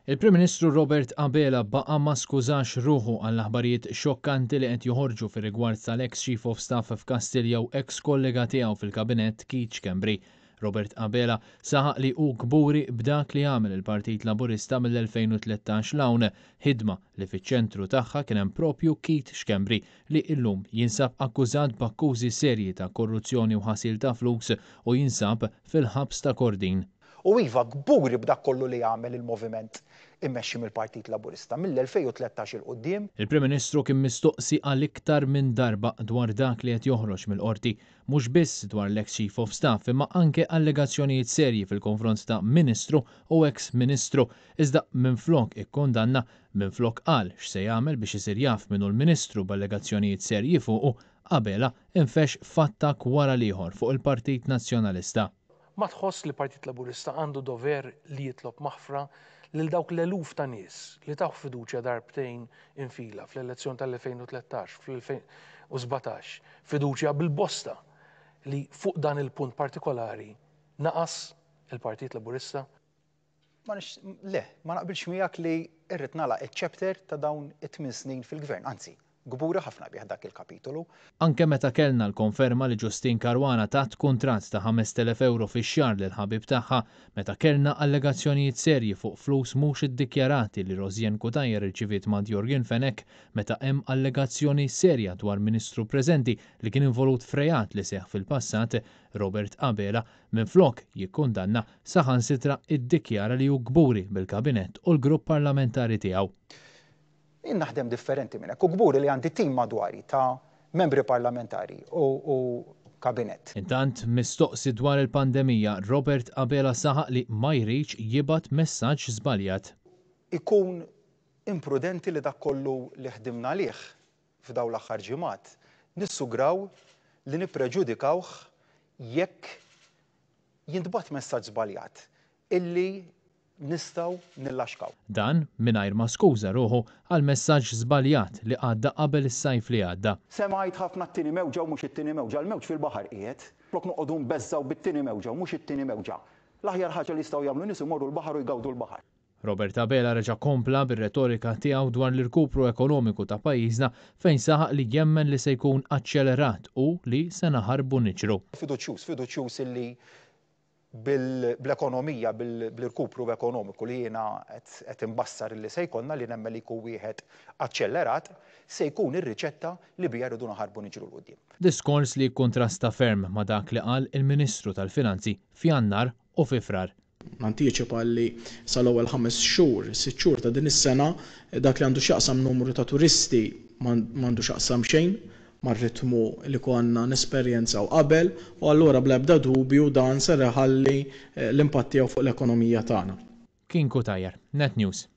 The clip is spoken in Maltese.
Il-Prim Ministru Robert Abela baqa' ma skużax ruħu għall-aħbarijiet xokkanti li qed joħorġu fir-rigward tal-ex Chief of Staff f'Kastilja u ex kollega tiegħu fil-Kabinett Keith Schembri. Robert Abela saħaq li hu kburi b'dak li għamel il-Partit Laburista mill-2013 l-hawn, ħidma li fiċ-ċentru tagħha kien hemm propju Keith Schembri li llum jinsab akkużat b'akkużi serji ta' korruzzjoni u ħasil ta' flus u jinsab fil-ħabs ta' Kordin. U iva kburi b'dak kollu li għamel il-moviment immexxi mill-Partit Laburista mill-2013 il-qudiem. Il-Prim Ministru kien mistoqsi għal iktar minn darba dwar dak li qed joħroġ mill-qorti, mhux biss dwar l-ex Chief of Staff imma anke allegazzjonijiet serji fil-konfront ta' Ministru u ex Ministru, iżda minflok ikkondanna minflok qal x'se jagħmel biex isir jaf minnu l-Ministru b'allegazzjonijiet serji fuqu, Abela infex f'attakk wara l-ieħor fuq il-Partit Nazzjonalista. Ma tħoss li Partit Laburista għandu dover li jitlob maħfra lil dawk l-eluf ta' nies li taw fiduċja darbtejn infila fl-elezzjon tal-2013, fl-2017, fiduċja bil-bosta li fuq dan il-punt partikolari naqas il-Partit Laburista? Le, ma naqbilx miegħek li rrid nagħlaq iċ-chapter ta' dawn it-8 snin fil-gvern, anzi, gbura ħafna bih dak il-kapitolu. Anke meta kellna l-konferma li Justin Caruana tat kuntratt ta' 5,000 euro fix-xahar lil ħabib tagħha, meta kellna allegazzjonijiet serji fuq flus mhux iddikjarati li Rosjen Kutajer irċiviet ma' Jorgen Fenek, meta hemm allegazzjoni serja dwar Ministru preżenti li kien involut frejat li seħħ fil-passat, Robert Abela minflok jikkundanna saħansitra iddikjara li hu kburi bil-Kabinett u l-grupp parlamentari tiegħu. Naħdem differenti minn hekk u kburi li għandi tim madwari ta' membri parlamentari u kabinett. Intant mistoqsi dwar il-pandemija, Robert Abela saħaq li ma jridx jibgħat messaġġ żbaljat. Ikun imprudenti li dak kollu li ħdimna lih f'dawn l-aħħar ġimgħat nissugraw li nippreġudikawh jekk jintbagħat messaġġ żbaljat illi nistgħu nillaxkaw. Dan mingħajr ma skuża ruħu għal messaġġ żbaljat li għadda qabel is-sajf li għadda. Semgħid ħafna t-tieni mewġa u mhux it-tieni mewġa, l-mewġ fil-baħar qiegħed, flok noqogħdu nbeżżaw bit-tieni mewġa u mhux it-tieni mewġa. L-aħjar ħaġa li jistgħu jagħmlu nies imorru l-baħar u jgawdu l-baħar. Robert Abela reġa' kompla bir-retorika tiegħu dwar l-irkupru ekonomiku ta' pajjiżna fejn saħaq li jemmen li se jkun aċċelerat u li se naħarbu niċru. Fiduċjuż illi bl-ekonomija, bil-rkupru ekonomiku li jiena qed imbassar li se jkollna li nemmel li jkun wieħed aċċellerat se jkun ir-riċetta li bija rridu naħarbu niġru l-qudiem. Diskors li kontrasta ferm ma' dak li qal il-Ministru tal-Finanzi f'Jannar u fi Frar. Nantiċipa li sal-ewwel 5 xhur, 6 xhur ta' din is-sena dak li għandu x'jaqsam numru ta' turisti m'għandu x'jaqsam xejn mar-ritmu li konna nesperjenzaw qabel u allura bl-ebda dubju dan se ħalli l-impatt tiegħu fuq l-ekonomija tagħna. Kien Kutajer, Net News.